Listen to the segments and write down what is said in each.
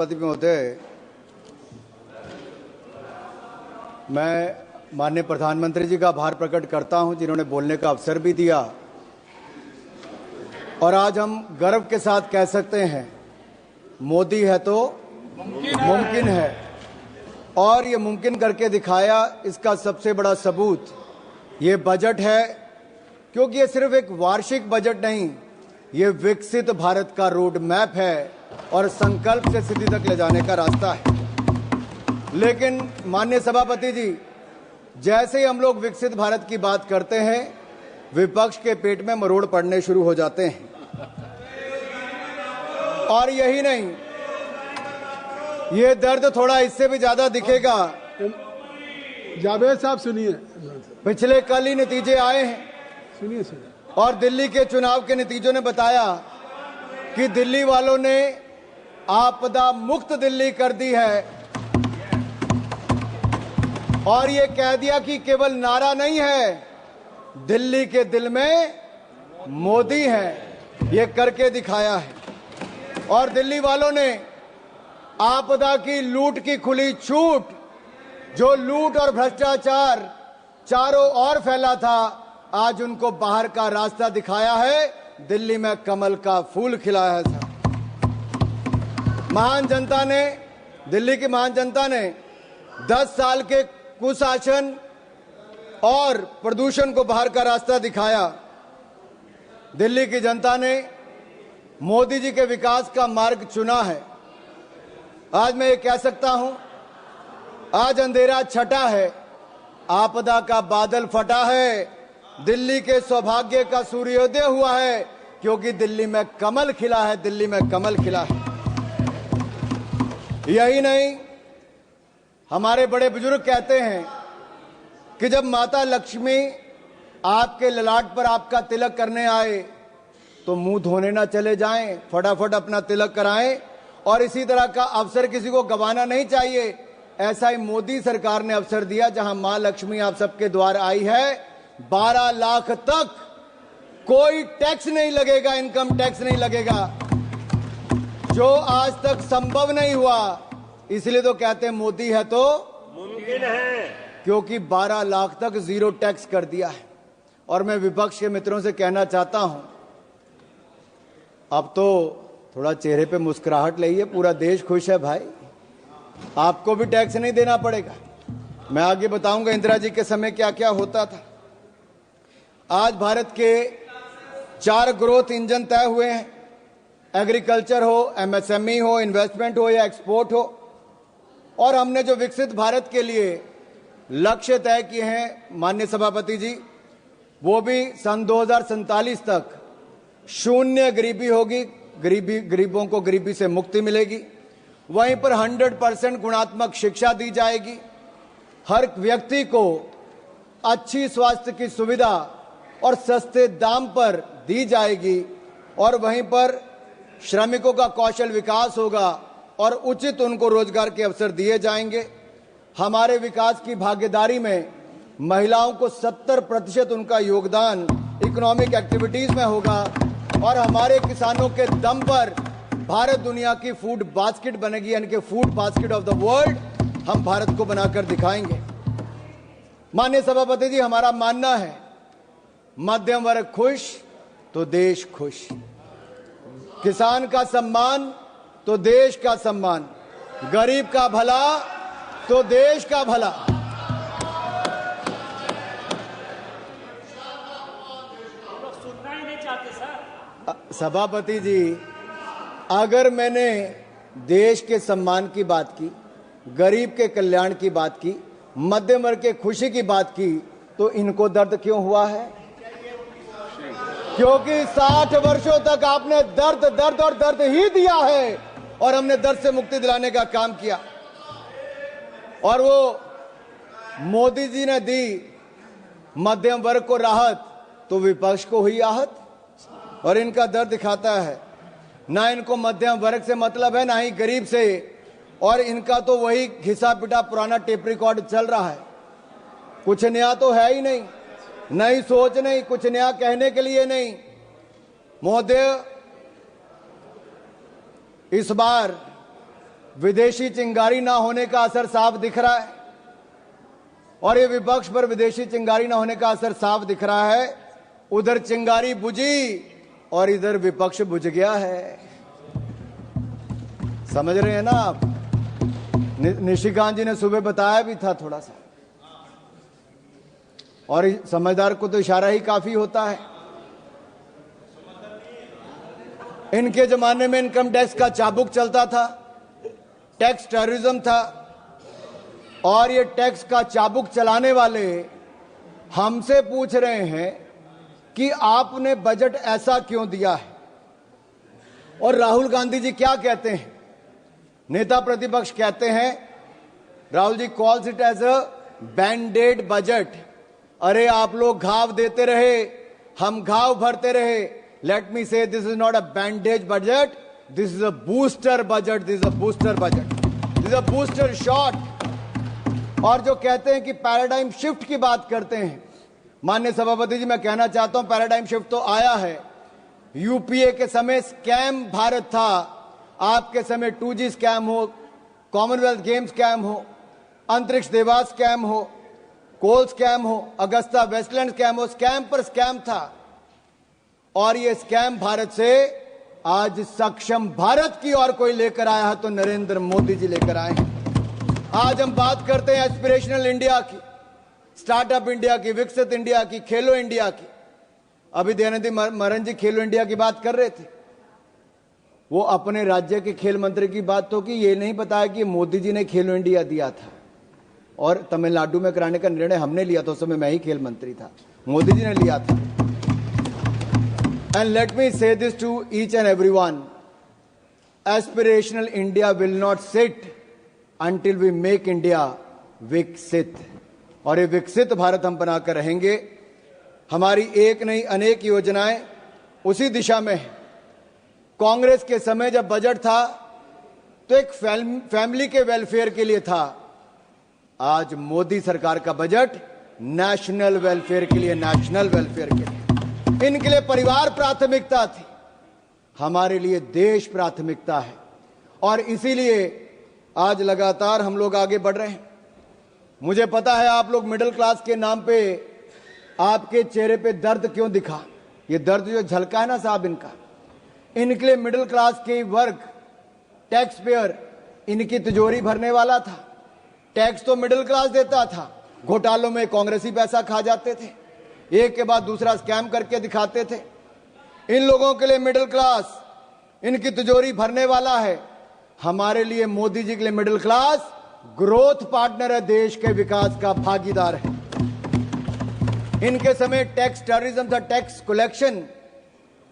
महोदय, मैं माननीय प्रधानमंत्री जी का आभार प्रकट करता हूं जिन्होंने बोलने का अवसर भी दिया। और आज हम गर्व के साथ कह सकते हैं मोदी है तो मुमकिन है। और ये मुमकिन करके दिखाया, इसका सबसे बड़ा सबूत ये बजट है, क्योंकि ये सिर्फ एक वार्षिक बजट नहीं, ये विकसित भारत का रोड मैप है और संकल्प से सिद्धि तक ले जाने का रास्ता है। लेकिन माननीय सभापति जी, जैसे ही हम लोग विकसित भारत की बात करते हैं, विपक्ष के पेट में मरोड़ पड़ने शुरू हो जाते हैं। और यही नहीं, ये दर्द थोड़ा इससे भी ज्यादा दिखेगा। जावेद साहब सुनिए, पिछले कल ही नतीजे आए हैं, सुनिए। और दिल्ली के चुनाव के नतीजों ने बताया कि दिल्ली वालों ने आपदा मुक्त दिल्ली कर दी है। और ये कह दिया कि केवल नारा नहीं है, दिल्ली के दिल में मोदी है, ये करके दिखाया है। और दिल्ली वालों ने आपदा की लूट की खुली छूट, जो लूट और भ्रष्टाचार चारों ओर फैला था, आज उनको बाहर का रास्ता दिखाया है। दिल्ली में कमल का फूल खिलाया है। महान जनता ने, दिल्ली की महान जनता ने 10 साल के कुशासन और प्रदूषण को बाहर का रास्ता दिखाया। दिल्ली की जनता ने मोदी जी के विकास का मार्ग चुना है। आज मैं ये कह सकता हूं, आज अंधेरा छटा है, आपदा का बादल फटा है, दिल्ली के सौभाग्य का सूर्योदय हुआ है, क्योंकि दिल्ली में कमल खिला है, दिल्ली में कमल खिला है। यही नहीं, हमारे बड़े बुजुर्ग कहते हैं कि जब माता लक्ष्मी आपके ललाट पर आपका तिलक करने आए तो मुंह धोने ना चले जाएं, फटाफट अपना तिलक कराएं। और इसी तरह का अवसर किसी को गंवाना नहीं चाहिए। ऐसा ही मोदी सरकार ने अवसर दिया, जहां मां लक्ष्मी आप सबके द्वार आई है। 12 लाख तक कोई टैक्स नहीं लगेगा, इनकम टैक्स नहीं लगेगा, जो आज तक संभव नहीं हुआ। इसलिए तो कहते हैं मोदी है तो मुमकिन है, क्योंकि 12 लाख तक जीरो टैक्स कर दिया है। और मैं विपक्ष के मित्रों से कहना चाहता हूं, अब तो थोड़ा चेहरे पे मुस्कुराहट लाइए, पूरा देश खुश है भाई, आपको भी टैक्स नहीं देना पड़ेगा। मैं आगे बताऊंगा इंदिरा जी के समय क्या क्या होता था। आज भारत के 4 ग्रोथ इंजन तय हुए हैं, एग्रीकल्चर हो, एमएसएमई हो, इन्वेस्टमेंट हो या एक्सपोर्ट हो। और हमने जो विकसित भारत के लिए लक्ष्य तय किए हैं माननीय सभापति जी, वो भी सन 2047 तक शून्य गरीबी होगी, गरीबों को गरीबी से मुक्ति मिलेगी। वहीं पर 100% गुणात्मक शिक्षा दी जाएगी, हर व्यक्ति को अच्छी स्वास्थ्य की सुविधा और सस्ते दाम पर दी जाएगी। और वहीं पर श्रमिकों का कौशल विकास होगा और उचित उनको रोजगार के अवसर दिए जाएंगे। हमारे विकास की भागीदारी में महिलाओं को 70% उनका योगदान इकोनॉमिक एक्टिविटीज में होगा। और हमारे किसानों के दम पर भारत दुनिया की फूड बास्केट बनेगी, यानी कि food basket of the world हम भारत को बनाकर दिखाएंगे। माननीय सभापति जी, हमारा मानना है मध्यम वर्ग खुश तो देश खुश, किसान का सम्मान तो देश का सम्मान, गरीब का भला तो देश का भला। सुनना ही नहीं चाहते सर। सभापति जी, अगर मैंने देश के सम्मान की बात की, गरीब के कल्याण की बात की, मध्यम वर्ग के खुशी की बात की, तो इनको दर्द क्यों हुआ है? क्योंकि 60 वर्षों तक आपने दर्द दर्द और दर्द ही दिया है, और हमने दर्द से मुक्ति दिलाने का काम किया। और वो मोदी जी ने दी मध्यम वर्ग को राहत, तो विपक्ष को हुई आहत। और इनका दर्द दिखाता है, ना इनको मध्यम वर्ग से मतलब है, ना ही गरीब से। और इनका तो वही घिसा पिटा पुराना टेप रिकॉर्ड चल रहा है, कुछ नया तो है ही नहीं, नई सोच नहीं, कुछ नया कहने के लिए नहीं। महोदय, इस बार विदेशी चिंगारी ना होने का असर साफ दिख रहा है, और ये विपक्ष पर विदेशी चिंगारी ना होने का असर साफ दिख रहा है। उधर चिंगारी बुझी और इधर विपक्ष बुझ गया है। समझ रहे हैं ना आप? निशिकांत जी ने सुबह बताया भी था थोड़ा सा, और समझदार को तो इशारा ही काफी होता है। इनके जमाने में इनकम टैक्स का चाबुक चलता था, टैक्स टेररिज्म था, और ये टैक्स का चाबुक चलाने वाले हमसे पूछ रहे हैं कि आपने बजट ऐसा क्यों दिया है। और राहुल गांधी जी क्या कहते हैं? नेता प्रतिपक्ष कहते हैं, Rahul ji calls it as a band aid budget. अरे आप लोग घाव देते रहे, हम घाव भरते रहे। Late me say this is not a bandage budget, this is a booster budget, this is a booster budget, this is a booster shot. और जो कहते हैं कि पैराडाइम शिफ्ट की बात करते हैं, माननीय सभापति जी मैं कहना चाहता हूं पैराडाइम शिफ्ट तो आया है। यूपीए के समय स्कैम भारत था, आपके समय 2G स्कैम हो, कॉमनवेल्थ गेम स्कैम हो, अंतरिक्ष देवास स्कैम हो, कोल स्कैम हो, अगस्ता वेस्टलैंड स्कैम हो, स्कैम पर स्कैम था। और ये स्कैम भारत से आज सक्षम भारत की ओर कोई लेकर आया है तो नरेंद्र मोदी जी लेकर आए हैं। आज हम बात करते हैं एस्पिरेशनल इंडिया की, स्टार्टअप इंडिया की, विकसित इंडिया की, खेलो इंडिया की। अभी दयानिधि मारन जी खेलो इंडिया की बात कर रहे थे, वो अपने राज्य के खेल मंत्री की बात तो की, ये नहीं बताया कि मोदी जी ने खेलो इंडिया दिया था और तमिलनाडु में कराने का निर्णय हमने लिया था। उस समय मैं ही खेल मंत्री था, मोदी जी ने लिया था। And let me say this to each and everyone, aspirational India will not sit until we make India विकसित, और ये विकसित भारत हम बनाकर रहेंगे। हमारी एक नहीं अनेक योजनाएं उसी दिशा में है। कांग्रेस के समय जब बजट था तो एक फैमिली के वेलफेयर के लिए था, आज मोदी सरकार का बजट नेशनल वेलफेयर के लिए, नेशनल वेलफेयर के लिए। इनके लिए परिवार प्राथमिकता थी, हमारे लिए देश प्राथमिकता है, और इसीलिए आज लगातार हम लोग आगे बढ़ रहे हैं। मुझे पता है आप लोग मिडिल क्लास के नाम पे आपके चेहरे पे दर्द क्यों दिखा। ये दर्द जो झलका है ना साहब इनका, इनके लिए मिडिल क्लास के वर्ग, टैक्स पेयर, इनकी तिजोरी भरने वाला था। टैक्स तो मिडिल क्लास देता था, घोटालों में कांग्रेसी पैसा खा जाते थे, एक के बाद दूसरा स्कैम करके दिखाते थे। इन लोगों के लिए मिडिल क्लास इनकी तिजोरी भरने वाला है। हमारे लिए मोदी जी के लिए मिडिल क्लास ग्रोथ पार्टनर है, देश के विकास का भागीदार है। इनके समय टैक्स टेररिज्म था, टैक्स कलेक्शन,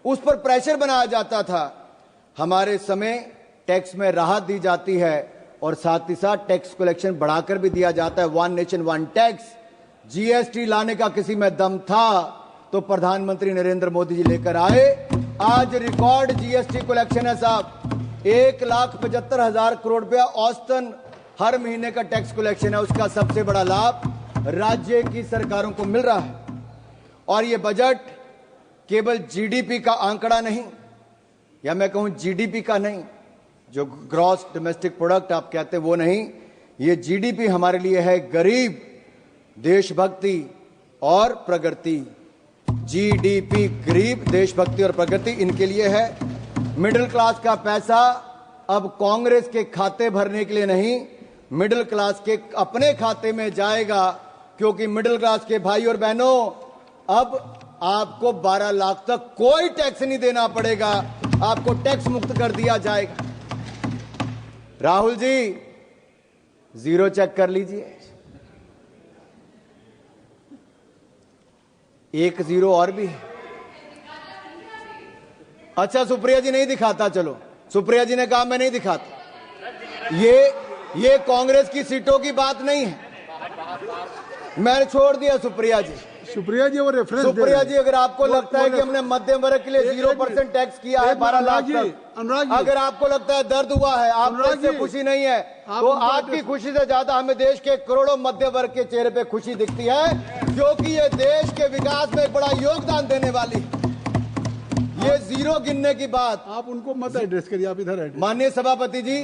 उस पर प्रेशर बनाया जाता था। हमारे समय टैक्स में राहत दी जाती है और साथ ही साथ टैक्स कलेक्शन बढ़ाकर भी दिया जाता है। One nation one tax, GST लाने का किसी में दम था तो प्रधानमंत्री नरेंद्र मोदी जी लेकर आए। आज रिकॉर्ड जीएसटी कलेक्शन है साहब, 1,75,000 करोड़ रुपया औसतन हर महीने का टैक्स कलेक्शन है। उसका सबसे बड़ा लाभ राज्य की सरकारों को मिल रहा है। और यह बजट केवल जीडीपी का आंकड़ा नहीं, या मैं कहूं जीडीपी का नहीं, जो ग्रॉस डोमेस्टिक प्रोडक्ट आप कहते हैं वो नहीं, ये जीडीपी हमारे लिए है गरीब, देशभक्ति और प्रगति। जीडीपी गरीब, देशभक्ति और प्रगति इनके लिए है। मिडिल क्लास का पैसा अब कांग्रेस के खाते भरने के लिए नहीं, मिडिल क्लास के अपने खाते में जाएगा, क्योंकि मिडिल क्लास के भाई और बहनों अब आपको 12 लाख तक कोई टैक्स नहीं देना पड़ेगा, आपको टैक्स मुक्त कर दिया जाएगा। राहुल जी जीरो चेक कर लीजिए, एक जीरो और भी। अच्छा सुप्रिया जी नहीं दिखाता, चलो सुप्रिया जी ने कहा मैं नहीं दिखाता। ये कांग्रेस की सीटों की बात नहीं है, मैंने छोड़ दिया सुप्रिया जी। सुप्रिया जी वो रेफरेंस सुप्रिया जी अगर आपको लगता है कि हमने मध्यम वर्ग के लिए 0% टैक्स किया है 12 लाख तक, अगर आपको लगता है दर्द हुआ है, आपको इससे खुशी नहीं है, तो आपकी खुशी से ज्यादा हमें देश के करोड़ों मध्य वर्ग के चेहरे पे खुशी दिखती है, क्योंकि ये देश के विकास में एक बड़ा योगदान देने वाली। ये जीरो गिनने की बात आप उनको मत एड्रेस करिए, आप इधर एड्रेस। माननीय सभापति जी,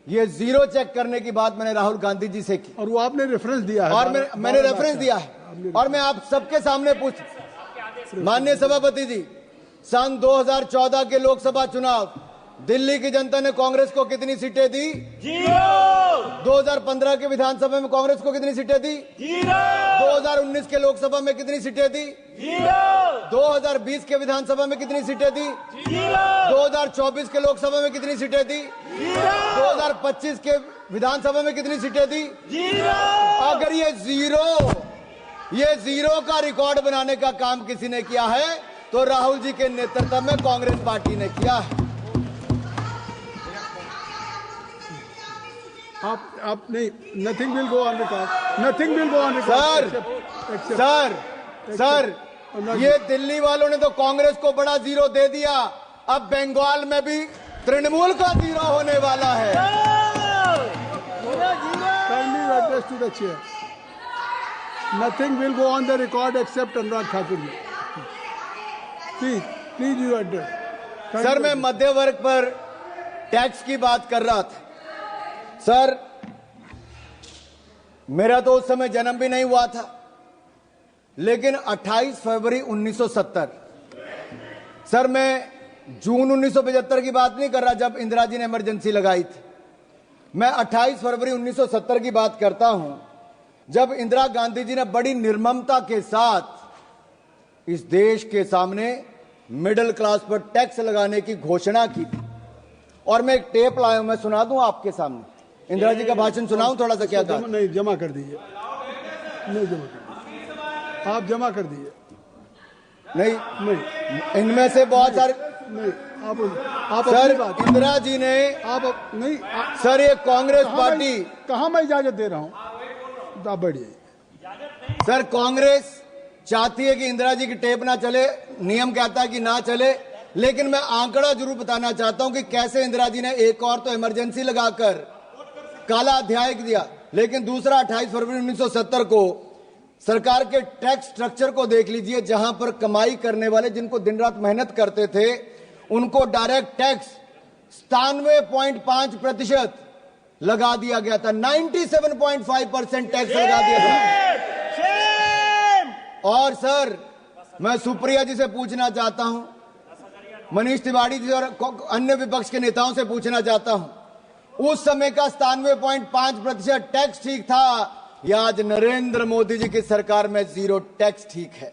ये जीरो चेक करने की बात मैंने राहुल गांधी जी से की और वो आपने रेफरेंस दिया है और मैंने रेफरेंस दिया है और मैं आप सबके सामने पूछ माननीय सभापति जी, सन 2014 के लोकसभा चुनाव दिल्ली की जनता ने कांग्रेस को कितनी सीटें दी? 2015 के विधानसभा में कांग्रेस को कितनी सीटें दी? 2019 के लोकसभा में कितनी सीटें दी? 2020 के विधानसभा में कितनी सीटें दी? 2024 के लोकसभा में कितनी सीटें दी? 2025 के विधानसभा में कितनी सीटें दी? अगर ये जीरो का रिकॉर्ड बनाने का काम किसी ने किया है तो राहुल जी के नेतृत्व में कांग्रेस पार्टी ने किया है। आप नहीं, nothing will go on record, nothing will go on record. Sir, ये दिल्ली वालों ने तो कांग्रेस को बड़ा जीरो दे दिया, अब बंगाल में भी तृणमूल का जीरो होने वाला है। Kindly address to the chair, nothing will go on the record except Anurag Thakur ji. Please you address. Sir, मैं मध्य वर्ग पर टैक्स की बात कर रहा था। सर, मेरा तो उस समय जन्म भी नहीं हुआ था, लेकिन 28 फरवरी 1970, सर मैं जून 1975 की बात नहीं कर रहा जब इंदिरा जी ने इमरजेंसी लगाई थी, मैं 28 फरवरी 1970 की बात करता हूं जब इंदिरा गांधी जी ने बड़ी निर्ममता के साथ इस देश के सामने मिडिल क्लास पर टैक्स लगाने की घोषणा की थी। और मैं एक टेप लाया हूं, मैं सुना दूं आपके सामने, इंदिरा जी का भाषण सुनाऊं थोड़ा सा? क्या था? नहीं, जमा कर दीजिए, नहीं जमा कर दीजिए, आप जमा कर दीजिए। नहीं, इनमें से बहुत सारे नहीं, आप सर, अपनी बात, इंदिरा जी ने नहीं सर, ये कांग्रेस पार्टी, कहां मैं इजाजत दे रहा हूं, आप बढ़िए। सर कांग्रेस चाहती है कि इंदिरा जी की टेप ना चले, नियम कहता है कि ना चले, लेकिन मैं आंकड़ा जरूर बताना चाहता हूं कि कैसे इंदिरा जी ने एक और तो इमरजेंसी लगाकर काला अध्याय दिया, लेकिन दूसरा 28 फरवरी 1970 को सरकार के टैक्स स्ट्रक्चर को देख लीजिए, जहां पर कमाई करने वाले जिनको दिन रात मेहनत करते थे उनको डायरेक्ट टैक्स 97.5% लगा दिया गया था, 97.5% टैक्स लगा दिया था। और सर, मैं सुप्रिया जी से पूछना चाहता हूं, मनीष तिवारी जी और अन्य विपक्ष के नेताओं से पूछना चाहता हूं, उस समय का 97.5% टैक्स ठीक था या आज नरेंद्र मोदी जी की सरकार में जीरो टैक्स ठीक है?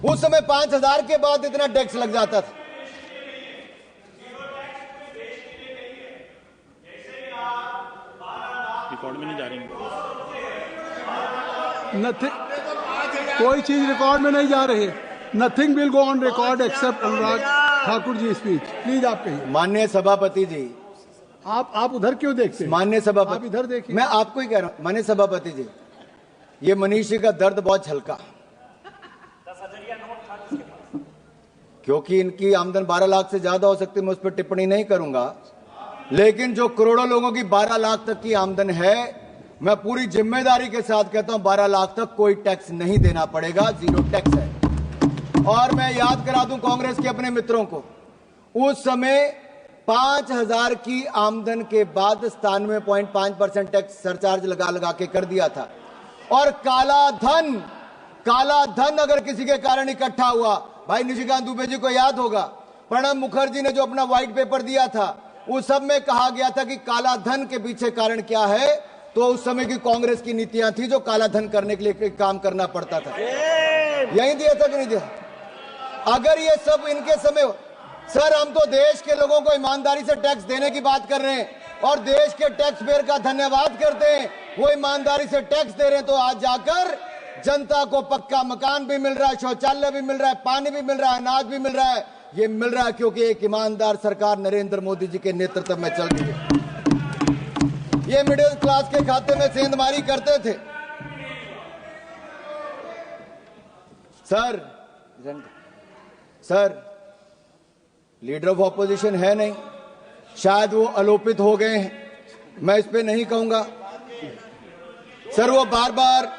उस समय 5,000 के बाद इतना टैक्स लग जाता था। रिकॉर्ड में नहीं जा रही, कोई चीज रिकॉर्ड में नहीं जा रही। Nothing will go on record except Anurag Thakur ji speech. Please आप कहिए। माननीय सभापति जी, आप उधर क्यों देखते हैं? माननीय सभापति, आप इधर देखिए। मैं आपको ही कह रहा हूं माननीय सभापति जी, ये मनीष जी का दर्द बहुत हल्का, क्योंकि इनकी आमदन 12 लाख से ज्यादा हो सकती है, मैं उस पर टिप्पणी नहीं करूंगा, लेकिन जो करोड़ों लोगों की 12 लाख तक की आमदन है, मैं पूरी जिम्मेदारी के साथ कहता हूं 12 लाख तक कोई टैक्स नहीं देना पड़ेगा, जीरो टैक्स है। और मैं याद करा दूं कांग्रेस के अपने मित्रों को, उस समय 5,000 की आमदन के बाद 97.5% टैक्स सरचार्ज लगा के कर दिया था। और काला धन अगर किसी के कारण इकट्ठा हुआ, भाई निशिकांत दुबे जी को याद होगा, प्रणब मुखर्जी ने जो अपना व्हाइट पेपर दिया था, उस सब में कहा गया था कि काला धन के पीछे कारण क्या है, तो उस समय की कांग्रेस की नीतियां थी जो काला धन करने के लिए काम करना पड़ता था। यही दिया था कि नहीं दिया? अगर ये सब इनके समय हो, सर हम तो देश के लोगों को ईमानदारी से टैक्स देने की बात कर रहे हैं और देश के टैक्स पेयर का धन्यवाद करते हैं, वो ईमानदारी से टैक्स दे रहे हैं, तो आज जाकर जनता को पक्का मकान भी मिल रहा है, शौचालय भी मिल रहा है, पानी भी मिल रहा है, अनाज भी मिल रहा है। ये मिल रहा है क्योंकि एक ईमानदार सरकार नरेंद्र मोदी जी के नेतृत्व में चल रही है। ये मिडिल क्लास के खाते में सेंधमारी करते थे। सर लीडर ऑफ ऑपोजिशन है नहीं, शायद वो आलोपित हो गए हैं, मैं इस पे नहीं कहूंगा। सर वो बार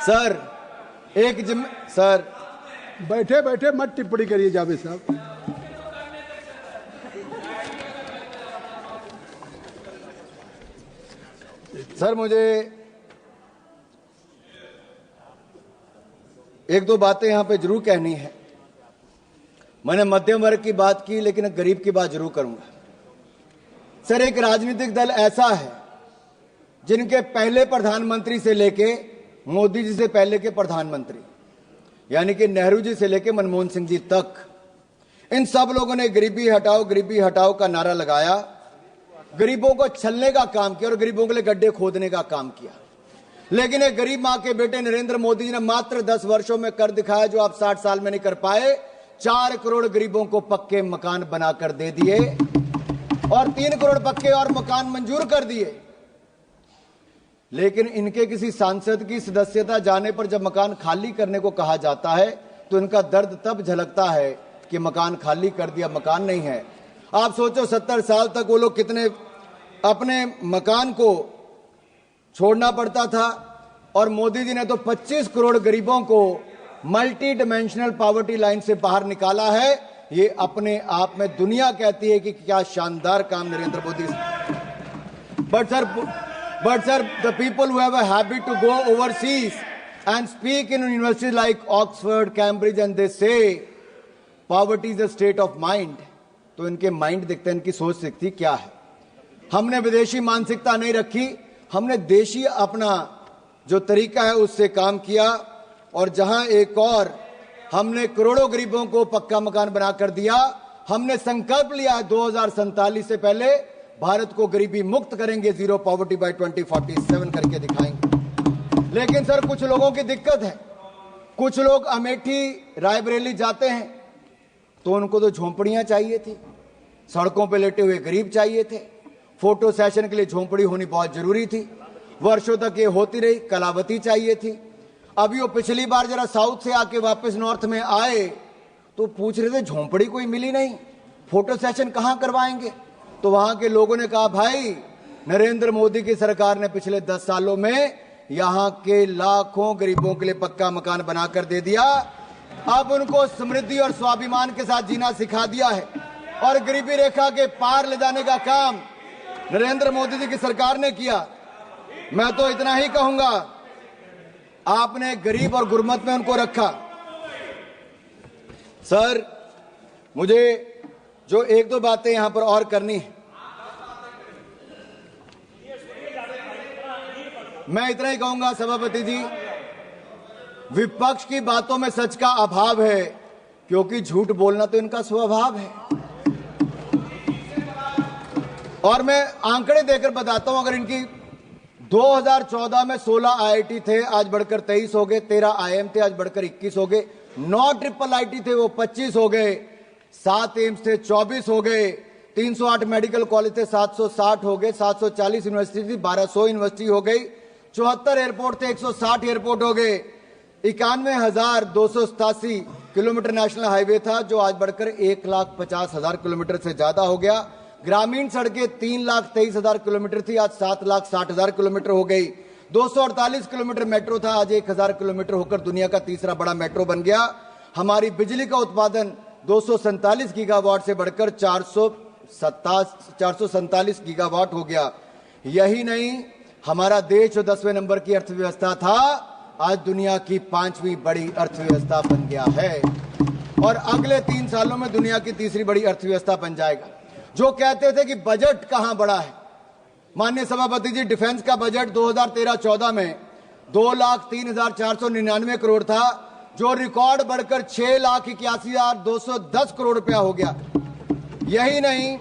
सर सर बैठे बैठे मत टिप्पणी करिए जावेद साहब। सर मुझे एक दो बातें यहां पे जरूर कहनी है। मैंने मध्यम वर्ग की बात की, लेकिन एक गरीब की बात जरूर करूंगा। सर, एक राजनीतिक दल ऐसा है जिनके पहले प्रधानमंत्री से लेके मोदी जी से पहले के प्रधानमंत्री, यानी कि नेहरू जी से लेके मनमोहन सिंह जी तक, इन सब लोगों ने गरीबी हटाओ का नारा लगाया, गरीबों को छलने का काम किया और गरीबों के लिए गड्ढे खोदने का काम किया। लेकिन एक गरीब मां के बेटे नरेंद्र मोदी जी ने मात्र 10 वर्षों में कर दिखाया जो आप 60 साल में नहीं कर पाए। 4 करोड़ गरीबों को पक्के मकान बनाकर दे दिए और 3 करोड़ पक्के और मकान मंजूर कर दिए। लेकिन इनके किसी सांसद की सदस्यता जाने पर जब मकान खाली करने को कहा जाता है तो इनका दर्द तब झलकता है कि मकान खाली कर दिया, मकान नहीं है। आप सोचो 70 साल तक वो लोग कितने अपने मकान को छोड़ना पड़ता था, और मोदी जी ने तो 25 करोड़ गरीबों को मल्टी डिमेंशनल पॉवर्टी लाइन से बाहर निकाला है। ये अपने आप में दुनिया कहती है कि क्या शानदार काम Narendra Modi. But sir, the people who have a habit to go overseas and speak in universities like Oxford, Cambridge, and they say poverty is a state of mind, तो इनके माइंड दिखते हैं, इनकी सोच दिखती क्या है। हमने विदेशी मानसिकता नहीं रखी, हमने देशी अपना जो तरीका है उससे काम किया, और जहां एक और हमने करोड़ों गरीबों को पक्का मकान बनाकर दिया। हमने संकल्प लिया है 2047 से पहले भारत को गरीबी मुक्त करेंगे, जीरो पॉवर्टी बाय 2047 करके दिखाएंगे। लेकिन सर कुछ लोगों की दिक्कत है, कुछ लोग अमेठी रायबरेली जाते हैं तो उनको तो झोंपड़ियां चाहिए थी, सड़कों पे लेटे हुए गरीब चाहिए थे, फोटो सेशन के लिए झोंपड़ी होनी बहुत जरूरी थी, वर्षों तक ये होती रही, कलावती चाहिए थी। अभी वो पिछली बार जरा साउथ से आके वापस नॉर्थ में आए तो पूछ रहे थे झोंपड़ी कोई मिली नहीं, फोटो सेशन कहां करवाएंगे। तो वहां के लोगों ने कहा भाई नरेंद्र मोदी की सरकार ने पिछले 10 सालों में यहां के लाखों गरीबों के लिए पक्का मकान बनाकर दे दिया। अब उनको समृद्धि और स्वाभिमान के साथ जीना सिखा दिया है और गरीबी रेखा के पार ले जाने का काम नरेंद्र मोदी जी की सरकार ने किया। मैं तो इतना ही कहूंगा, आपने गरीब और गुरमत में उनको रखा। सर मुझे जो एक दो बातें यहां पर और करनी है, मैं इतना ही कहूंगा सभापति जी, विपक्ष की बातों में सच का अभाव है क्योंकि झूठ बोलना तो इनका स्वभाव है। और मैं आंकड़े देकर बताता हूं, अगर इनकी 2014 में 16 IIT थे, आज बढ़कर 23 हो गए, 13 IIM थे, आज बढ़कर 21 हो गए, 9 IIIT थे वो 25 हो गए, 7 एम्स थे 24 हो गए, 308 मेडिकल कॉलेज थे 760 हो गए, 740 यूनिवर्सिटी थी 1200 यूनिवर्सिटी हो गई, 74 एयरपोर्ट थे 160 एयरपोर्ट हो गए, 91,287 किलोमीटर नेशनल हाईवे था जो आज बढ़कर 1,50,000 किलोमीटर से ज्यादा हो गया। ग्रामीण सड़कें 3,23,000 किलोमीटर थी, आज 7,60,000 किलोमीटर हो गई। 248 किलोमीटर मेट्रो था, आज 1,000 किलोमीटर होकर दुनिया का तीसरा बड़ा मेट्रो बन गया। हमारी बिजली का उत्पादन 247 गीगावाट से बढ़कर 447 गीगावाट हो गया। यही नहीं, हमारा देश जो 10वें नंबर की अर्थव्यवस्था था आज दुनिया की 5वीं बड़ी अर्थव्यवस्था बन गया है और अगले 3 सालों में दुनिया की तीसरी बड़ी अर्थव्यवस्था बन जाएगा। जो कहते थे कि बजट कहां बढ़ा है, माननीय सभापति जी, डिफेंस का बजट 2013-14 में 2,03,499 करोड़ था, जो रिकॉर्ड बढ़कर 6,81,210 करोड़ रुपया हो गया। यही नहीं,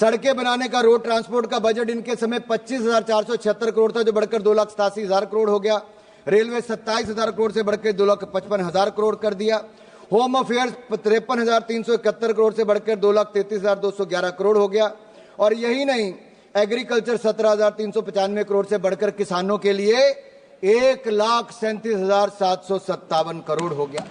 सड़कें बनाने का रोड ट्रांसपोर्ट का बजट इनके समय 25,476 करोड़ था, जो बढ़कर 2,87,000 करोड़ हो गया। रेलवे 27,000 करोड़ से बढ़कर 2,55,000 करोड़ कर दिया। होम अफेयर्स 53,371 करोड़ से बढ़कर 2,33,211 करोड़ हो गया। और यही नहीं, एग्रीकल्चर 17,395 करोड़ से बढ़कर किसानों के लिए 1,37,757 करोड़ हो गया।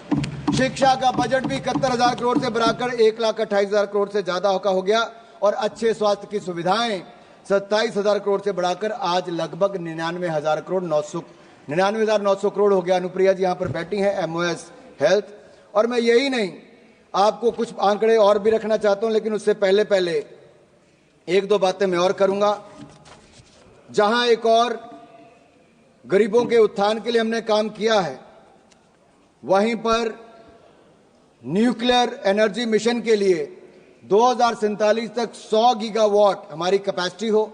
शिक्षा का बजट भी 71,000 करोड़ से बढ़ाकर 1,28,000 करोड़ से ज्यादा हो गया। और अच्छे स्वास्थ्य की सुविधाएं 27,000 करोड़ से बढ़ाकर आज लगभग 99,900 करोड़ हो गया। अनुप्रिया जी यहां पर बैठी हैं, MOS हेल्थ। और मैं यही नहीं, आपको कुछ आंकड़े और भी रखना चाहता हूं, लेकिन उससे पहले एक दो बातें मैं और करूंगा। जहां एक और गरीबों के उत्थान के लिए हमने काम किया है, वहीं पर न्यूक्लियर एनर्जी मिशन के लिए 2047 तक 100 गीगावाट हमारी कैपेसिटी हो,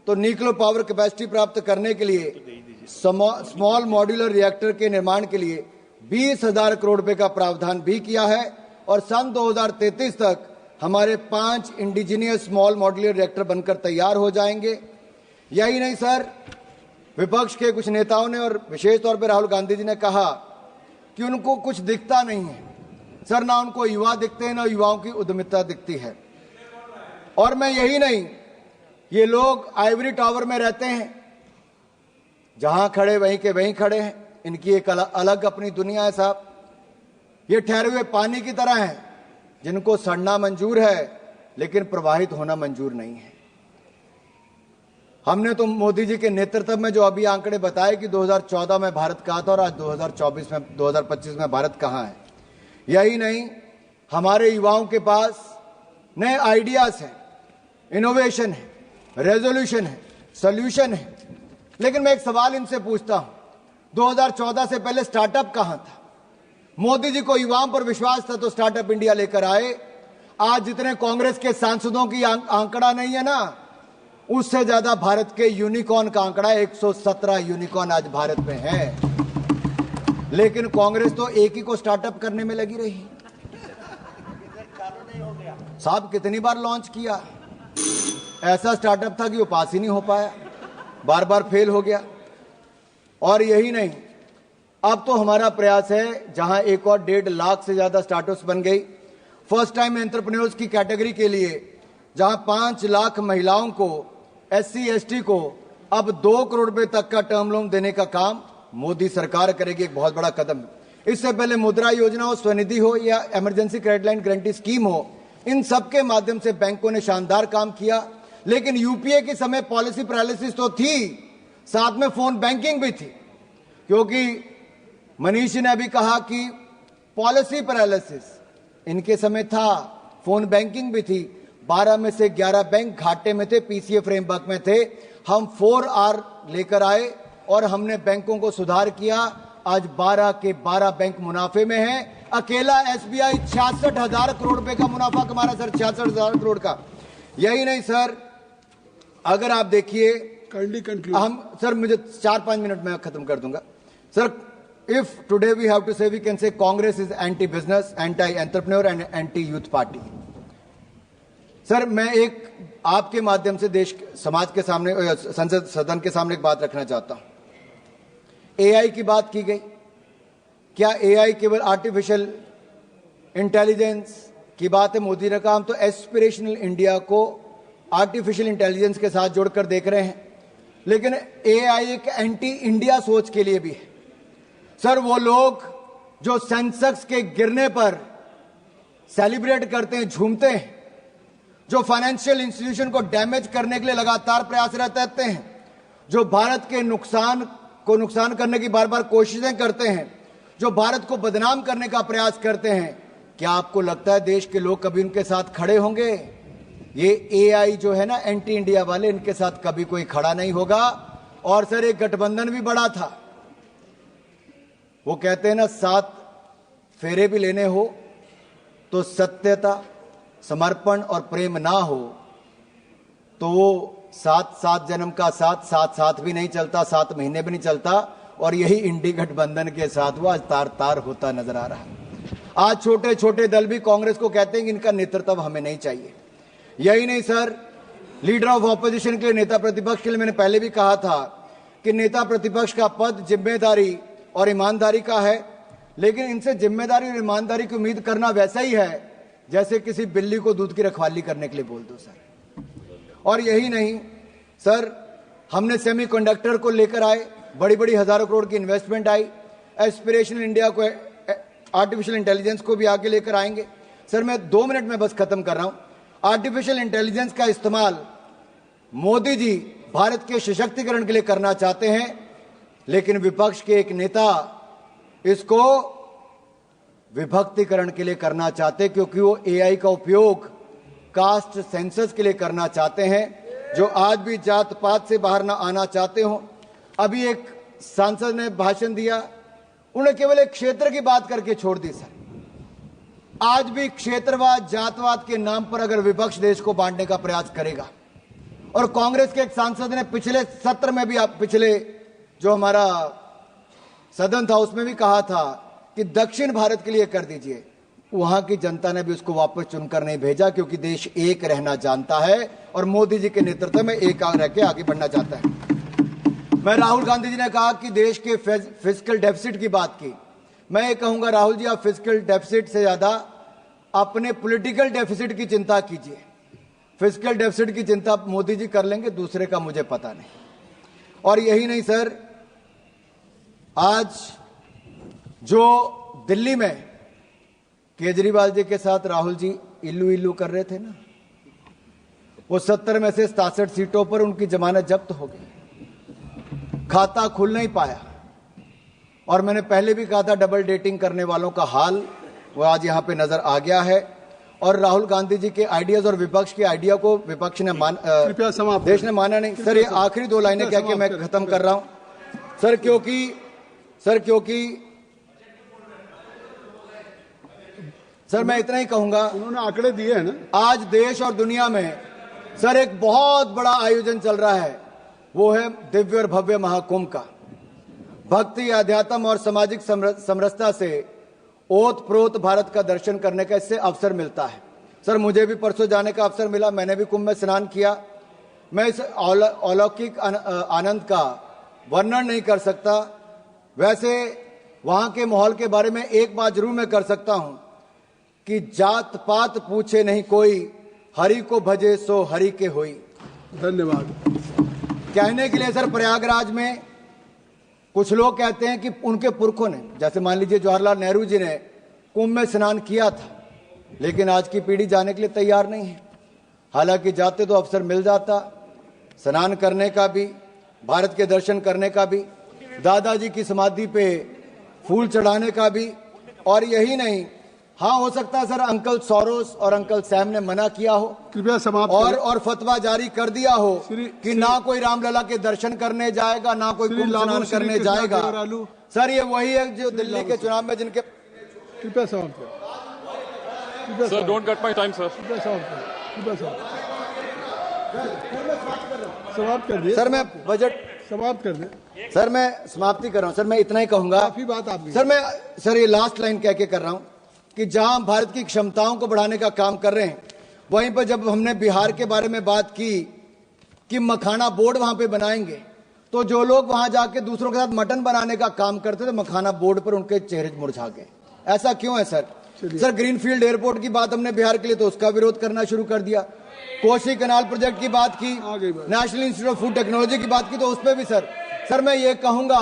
तो न्यूक्लियर पावर कैपेसिटी प्राप्त करने के लिए स्मॉल मॉड्यूलर रिएक्टर के निर्माण के लिए 20,000 करोड़ रुपए का प्रावधान भी किया है। और सन 2033 तक हमारे 5 इंडिजिनियस स्मॉल मॉड्यूलर रिएक्टर बनकर तैयार हो जाएंगे। यही नहीं सर, विपक्ष के कुछ नेताओं ने और विशेष तौर पर राहुल गांधी जी ने कहा कि उनको कुछ दिखता नहीं है। सर, ना उनको युवा दिखते हैं, ना युवाओं की उद्यमिता दिखती है। और मैं यही नहीं, ये लोग आइवरी टावर में रहते हैं, जहां खड़े वहीं के वहीं खड़े हैं। इनकी एक अलग अपनी दुनिया है साहब। ये ठहरे हुए पानी की तरह हैं, जिनको सड़ना मंजूर है लेकिन प्रवाहित होना मंजूर नहीं है। हमने तो मोदी जी के नेतृत्व में जो अभी आंकड़े बताए कि 2014 में भारत कहाँ था और आज 2025 में भारत कहाँ है। यही नहीं, हमारे युवाओं के पास नए आइडियाज हैं, इनोवेशन है, रेजोल्यूशन है, सॉल्यूशन है। लेकिन मैं एक सवाल इनसे पूछता हूं, 2014 से पहले स्टार्टअप कहां था? मोदी जी को युवाओं पर विश्वास था तो स्टार्टअप इंडिया लेकर आए। आज जितने कांग्रेस के सांसदों की आंकड़ा नहीं है ना, उससे ज्यादा भारत के यूनिकॉर्न का आंकड़ा 117 यूनिकॉर्न आज भारत में है। लेकिन कांग्रेस तो एक ही को स्टार्टअप करने में लगी रही। साहब, कितनी बार लॉन्च किया, ऐसा स्टार्टअप था कि वो पास ही नहीं हो पाया, बार बार फेल हो गया। और यही नहीं, अब तो हमारा प्रयास है, जहां एक और 1.5 लाख से ज्यादा स्टार्टअप्स बन गई। फर्स्ट टाइम एंटरप्रेन्योर्स की कैटेगरी के लिए जहां 5 लाख महिलाओं को, SC ST को अब 2 करोड़ रुपए तक का टर्म लोन देने का काम मोदी सरकार करेगी। एक बहुत बड़ा कदम। इससे पहले मुद्रा योजना हो, स्वनिधि हो या emergency credit line guarantee scheme हो, इन सबके माध्यम से बैंकों ने शानदार काम किया। लेकिन यूपीए के समय पॉलिसी पैरालिसिस तो थी, साथ में फोन बैंकिंग भी थी, क्योंकि मनीष ने अभी कहा कि पॉलिसी पैरालिसिस इनके समय था, फोन बैंकिंग भी थी। 12 में से 11 बैंक घाटे में थे, पीसीए फ्रेमवर्क में थे। हम 4R लेकर आए और हमने बैंकों को सुधार किया। आज 12 के 12 बैंक मुनाफे में हैं। अकेला एसबीआई 66,000 करोड़ रुपए का मुनाफा कमा रहा है सर, 66,000 करोड़ का। यही नहीं सर, अगर आप देखिए, हम सर, मुझे 4-5 मिनट में खत्म कर दूंगा sir. If today we have to say, we can say Congress is anti business, anti entrepreneur and anti youth party. Sir, मैं एक आपके माध्यम से देश समाज के सामने, संसद सदन के सामने एक बात रखना चाहता हूं। एआई की बात की गई। क्या एआई केवल आर्टिफिशियल इंटेलिजेंस की बात है? मोदी ने कहा हम तो एस्पिरेशनल इंडिया को आर्टिफिशियल इंटेलिजेंस के साथ जोड़कर देख रहे हैं। लेकिन एआई एक एंटी इंडिया सोच के लिए भी है सर। वो लोग जो सेंसेक्स के गिरने पर सेलिब्रेट करते हैं, झूमते हैं, जो फाइनेंशियल इंस्टीट्यूशन को डैमेज करने के लिए लगातार प्रयासरत रहते हैं, जो भारत के नुकसान करने की बार बार कोशिशें करते हैं, जो भारत को बदनाम करने का प्रयास करते हैं, क्या आपको लगता है देश के लोग कभी उनके साथ खड़े होंगे? ये एआई जो है ना, एंटी इंडिया वाले, इनके साथ कभी कोई खड़ा नहीं होगा। और सर, एक गठबंधन भी बड़ा था। वो कहते हैं ना, 7 फेरे भी लेने हो तो सत्यता, समर्पण और प्रेम ना हो तो वो 7 जन्म का साथ भी नहीं चलता, 7 महीने भी नहीं चलता। और यही इंडी गठबंधन के साथ वो आज तार तार होता नजर आ रहा है। आज छोटे छोटे दल भी कांग्रेस को कहते हैं कि इनका नेतृत्व हमें नहीं चाहिए। यही नहीं सर, लीडर ऑफ ऑपोजिशन के लिए, नेता प्रतिपक्ष के लिए मैंने पहले भी कहा था कि नेता प्रतिपक्ष का पद जिम्मेदारी और ईमानदारी का है। लेकिन इनसे जिम्मेदारी और ईमानदारी की उम्मीद करना वैसा ही है जैसे किसी बिल्ली को दूध की रखवाली करने के लिए बोल दो सर। और यही नहीं सर, हमने सेमीकंडक्टर को लेकर आए, बड़ी बड़ी हजारों करोड़ की इन्वेस्टमेंट आई। एस्पिरेशनल इंडिया को, आर्टिफिशियल इंटेलिजेंस को भी आगे लेकर आएंगे। सर, मैं 2 मिनट में बस खत्म कर रहा हूं। आर्टिफिशियल इंटेलिजेंस का इस्तेमाल मोदी जी भारत के सशक्तिकरण के लिए करना चाहते हैं, लेकिन विपक्ष के एक नेता इसको विभक्तिकरण के लिए करना चाहते हैं, क्योंकि वो एआई का उपयोग कास्ट सेंसस के लिए करना चाहते हैं। जो आज भी जात पात से बाहर ना आना चाहते हो। अभी एक सांसद ने भाषण दिया, उन्होंने केवल एक क्षेत्र की बात करके छोड़ दी सर। आज भी क्षेत्रवाद जातवाद के नाम पर अगर विपक्ष देश को बांटने का प्रयास करेगा, और कांग्रेस के एक सांसद ने पिछले सत्र में भी, पिछले जो हमारा सदन था उसमें भी कहा था कि दक्षिण भारत के लिए कर दीजिए, वहां की जनता ने भी उसको वापस चुनकर नहीं भेजा, क्योंकि देश एक रहना जानता है और मोदी जी के नेतृत्व में एक रह के आगे बढ़ना चाहता है। मैं राहुल गांधी जी ने कहा कि देश के फिस्कल डेफिसिट की बात की। मैं ये कहूंगा राहुल जी, आप फिस्कल डेफिसिट से ज्यादा अपने पॉलिटिकल डेफिसिट की चिंता कीजिए। फिस्कल डेफिसिट की चिंता मोदी जी कर लेंगे, दूसरे का मुझे पता नहीं। और यही नहीं सर, आज जो दिल्ली में केजरीवाल जी के साथ राहुल जी इल्लू इल्लू कर रहे थे ना, वो 70 में से 67 सीटों पर उनकी जमानत जब्त हो गई, खाता खुल नहीं पाया। और मैंने पहले भी कहा था, डबल डेटिंग करने वालों का हाल वो आज यहां पे नजर आ गया है। और राहुल गांधी जी के आइडियाज और विपक्ष के आइडिया को विपक्ष ने कृपया समाप्त, देश ने माना नहीं। सर ये आखिरी 2 लाइनें कह के मैं खत्म कर रहा हूं सर, क्योंकि सर मैं इतना ही कहूंगा, उन्होंने आंकड़े दिए हैं ना, आज देश और दुनिया में सर एक बहुत बड़ा आयोजन चल रहा है, वो है दिव्य और भव्य महाकुंभ का। भक्ति, अध्यात्म और सामाजिक समरसता से ओत प्रोत भारत का दर्शन करने का इससे अवसर मिलता है। सर मुझे भी परसों जाने का अवसर मिला, मैंने भी कुंभ में स्नान किया। मैं इस अलौकिक आनंद का वर्णन नहीं कर सकता। वैसे वहां के माहौल के बारे में एक बात जरूर मैं कर सकता हूं कि जात पात पूछे नहीं कोई, हरि को भजे सो हरि के होई। धन्यवाद। कहने के लिए सर, प्रयागराज में कुछ लोग कहते हैं कि उनके पुरखों ने, जैसे मान लीजिए जवाहरलाल नेहरू जी ने कुंभ में स्नान किया था, लेकिन आज की पीढ़ी जाने के लिए तैयार नहीं है। हालांकि जाते तो अवसर मिल जाता स्नान करने का भी, भारत के दर्शन करने का भी, दादाजी की समाधि पे फूल चढ़ाने का भी। और यही नहीं, हाँ हो सकता है सर अंकल सोरोस और अंकल सैम ने मना किया हो, कृपया समाप्त और फतवा जारी कर दिया हो कि ना कोई रामलला के दर्शन करने जाएगा, ना कोई कुंभ स्नान करने जाएगा। सर ये वही है जो दिल्ली के चुनाव में जिनके, कृपया समाप्त करें। Sir, don't cut my time, sir. समाप्त कर दिए सर मैं बजट समाप्त कर दे। सर मैं समाप्ति कर रहा हूं। सर मैं इतना ही कहूंगा, काफी बात आपकी। सर ये लास्ट लाइन कह के कर रहा हूं कि जहां हम भारत की क्षमताओं को बढ़ाने का काम कर रहे हैं, वहीं पर जब हमने बिहार के बारे में बात की कि मखाना बोर्ड वहां पे बनाएंगे, तो जो लोग वहां जाके दूसरों के साथ मटन बनाने का काम करते थे, मखाना बोर्ड पर उनके चेहरे मुरझा गए। ऐसा क्यों है सर? सर ग्रीनफील्ड एयरपोर्ट की बात हमने बिहार के लिए तो उसका विरोध करना शुरू कर दिया। कोसी कनाल प्रोजेक्ट की बात की, national institute of food technology की बात की, तो उस पर भी सर मैं ये कहूंगा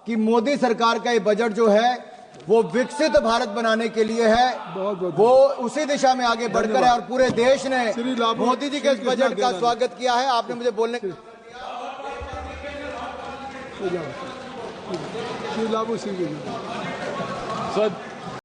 कि मोदी सरकार का ये बजट जो है वो विकसित भारत बनाने के लिए है, वो उसी दिशा में आगे बढ़कर है। और पूरे देश ने मोदी जी के इस बजट का स्वागत किया है। आपने मुझे बोलने श्री लाबू सिंह Sir,